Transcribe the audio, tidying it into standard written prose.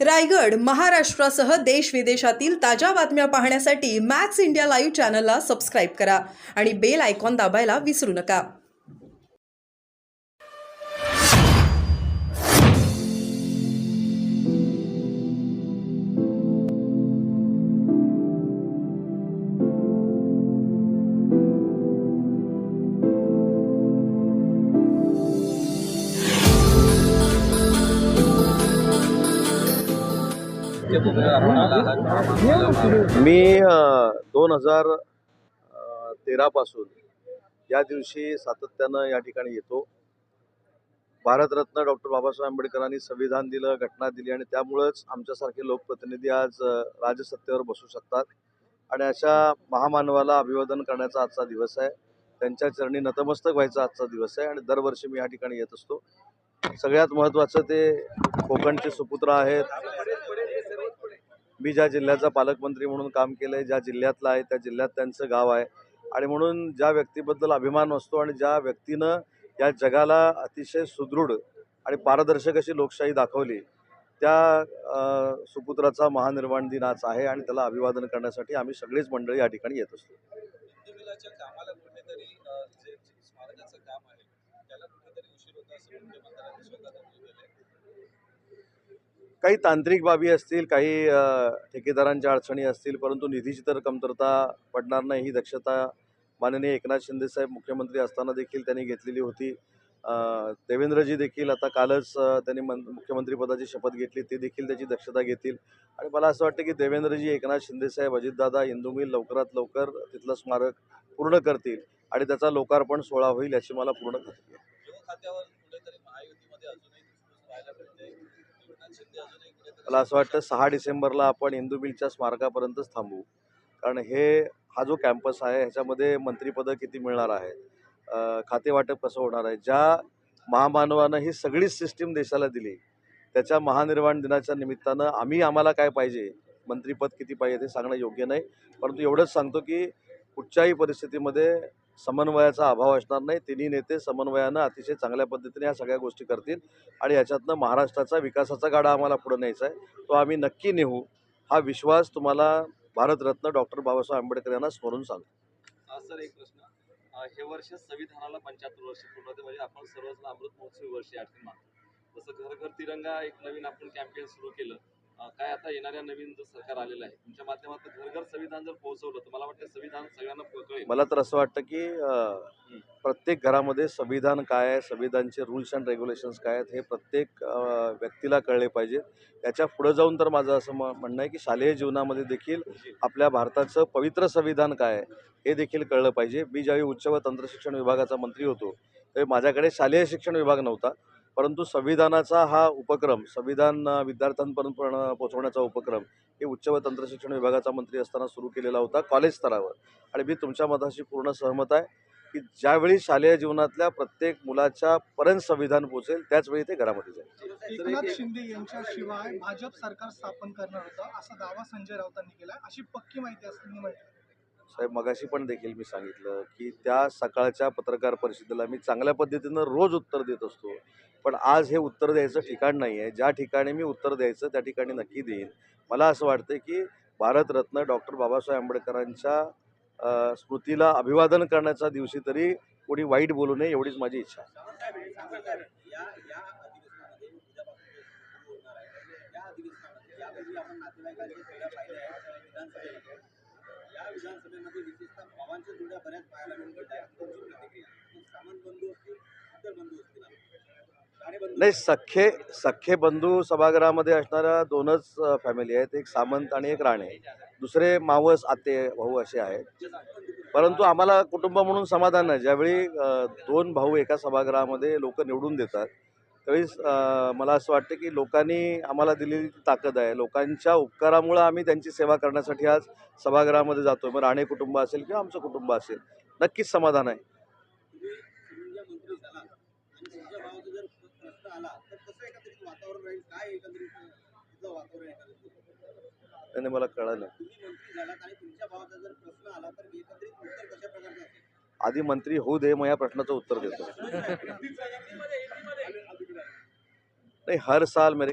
रायगड, महाराष्ट्रासह देश विदेशातील ताज्या बातम्या पाहण्यासाठी मॅक्स इंडिया लाईव्ह चॅनलला सबस्क्राईब करा आणि बेल आयकॉन दाबायला विसरू नका. मी 2013 पासून या दिवशी सातत्यानं या ठिकाणी येतो. भारतरत्न डॉक्टर बाबासाहेब आंबेडकरांनी संविधान दिलं, घटना दिली आणि त्यामुळेच आमच्यासारखे लोकप्रतिनिधी आज राजसत्तेवर बसू शकतात. आणि अशा महामानवाला अभिवादन करण्याचा आजचा दिवस आहे. त्यांच्या चरणी नतमस्तक व्हायचा आजचा दिवस आहे आणि दरवर्षी मी या ठिकाणी येत असतो. सगळ्यात महत्त्वाचं ते कोकणचे सुपुत्र आहेत. मी ज्या जिल्ह्याचा पालकमंत्री म्हणून काम केलं आहे, ज्या जिल्ह्यातला आहे त्या जिल्ह्यात त्यांचं गाव आहे आणि म्हणून ज्या व्यक्तीबद्दल अभिमान असतो आणि ज्या व्यक्तीनं या जगाला अतिशय सुदृढ आणि पारदर्शक अशी लोकशाही दाखवली, त्या सुपुत्राचा महानिर्वाण दिन आज आहे आणि त्याला अभिवादन करण्यासाठी आम्ही सगळीच मंडळी या ठिकाणी येत असतो. काही तांत्रिक बाबी असतील, काही ठेकेदारांच्या अडचणी असतील, परंतु निधीची तर कमतरता पडणार नाही ही दक्षता माननीय एकनाथ शिंदे साहेब मुख्यमंत्री असताना देखील त्यांनी घेतलेली होती. देवेंद्रजी देखील आता कालच त्यांनी मुख्यमंत्रीपदाची शपथ घेतली, ते देखील त्याची दक्षता घेतील आणि मला असं वाटतं की देवेंद्रजी, एकनाथ शिंदे साहेब, अजितदादा, इंदू मिल लवकरात लवकर तिथलं स्मारक पूर्ण करतील आणि त्याचा लोकार्पण सोहळा होईल याची मला पूर्ण खात्री आहे. मला असं वाटतं 6 डिसेंबरला आपण इंदू मिलच्या स्मारकापर्यंतच थांबू, कारण हा जो कॅम्पस आहे ह्याच्यामध्ये मंत्रिपदं किती मिळणार आहे, खातेवाटप कसं होणार आहे, ज्या महामानवानं ही सगळीच सिस्टीम देशाला दिली त्याच्या महानिर्वाण दिनाच्या निमित्तानं आम्हाला काय पाहिजे, मंत्रिपद किती पाहिजे ते सांगणं योग्य नाही. परंतु एवढंच सांगतो की कुठच्याही परिस्थितीमध्ये समन्वयाचा अभाव असणार नाही. तिन्ही नेते समन्वयानं अतिशय चांगल्या पद्धतीने या सगळ्या गोष्टी करतील आणि याच्यातनं महाराष्ट्राचा विकासाचा गाडा आम्हाला पुढे न्यायचा आहे, तो आम्ही नक्की नेऊ. हा विश्वास तुम्हाला भारतरत्न डॉक्टर बाबासाहेब आंबेडकर यांना स्मरून सांगतो. सर, एक प्रश्न. हे वर्ष संविधानाला 75 वर्ष पूर्ण होते, म्हणजे आपण सर्वजण अमृत महोत्सवी वर्ष या ठिकाणी मानतो. तसं घर घर तिरंगा एक नवीन आपण कॅम्पेन सुरू केलं. काय आता येणाऱ्या नवीन जर सरकार आलेलं आहे, तुमच्या माध्यमातून घर घर संविधान जर पोहोचवलं तर मला वाटतं संविधान सगळ्यांना कळेल. मला तर असं वाटतं की प्रत्येक घरामध्ये संविधान काय आहे, संविधानचे रूल्स अँड रेग्युलेशन्स काय आहेत हे प्रत्येक व्यक्तीला कळले पाहिजे. याच्या पुढे जाऊन तर माझं असं म्हणणं आहे की शालेय जीवनामध्ये देखील आपल्या भारताचं पवित्र संविधान काय आहे हे देखील कळलं पाहिजे. मी ज्यावेळी उच्च व तंत्रशिक्षण विभागाचा मंत्री होतो त्यावेळी माझ्याकडे शालेय शिक्षण विभाग नव्हता, परंतु संविधानाचा हा उपक्रम, संविधान विद्यार्थ्यांपर्यंत पोहोचवण्याचा उपक्रम हे उच्च व तंत्रशिक्षण विभागाचा मंत्री असताना सुरू केलेला होता कॉलेज स्तरावर. आणि मी तुमच्या मताशी पूर्ण सहमत आहे की ज्यावेळी शालेय जीवनातल्या प्रत्येक मुलाच्या पर्यंत संविधान पोहोचेल त्याचवेळी ते घरामध्ये जाईल. एकनाथ शिंदे यांच्याशिवाय भाजप सरकार स्थापन करणार होतं असा दावा संजय राऊतांनी केला, अशी पक्की माहिती असल्याने माहिती. साहेब, मगाशी पण देखील मी सांगितलं की त्या सकाळच्या पत्रकार परिषदेला मी चांगल्या पद्धतीनं रोज उत्तर देत असतो, पण आज हे उत्तर द्यायचं ठिकाण नाही आहे. ज्या ठिकाणी मी उत्तर द्यायचं त्या ठिकाणी नक्की देईन. मला असं वाटतं की भारतरत्न डॉक्टर बाबासाहेब आंबेडकरांच्या स्मृतीला अभिवादन करण्याच्या दिवशी तरी कोणी वाईट बोलू नये एवढीच माझी इच्छा आहे. नाही, सख्खे बंधू सभागृहामध्ये असणाऱ्या 2च फॅमिली आहेत, एक सामंत आणि एक राणे. दुसरे मावस आते भाऊ असे आहेत. परंतु आम्हाला कुटुंब म्हणून समाधान नाही. ज्यावेळी 2 भाऊ एका सभागृहामध्ये लोक निवडून देतात त्यावेळी मला असं वाटतं की लोकांनी आम्हाला दिलेली ताकद आहे, लोकांच्या उपकारामुळे आम्ही त्यांची सेवा करण्यासाठी आज सभागृहामध्ये जातो. मग राणे कुटुंब असेल किंवा आमचं कुटुंब असेल, नक्कीच समाधान आहे. त्याने मला कळलं नाही. आधी मंत्री होऊ दे, मग या प्रश्नाचं उत्तर देतो. नहीं, हर साल मेरे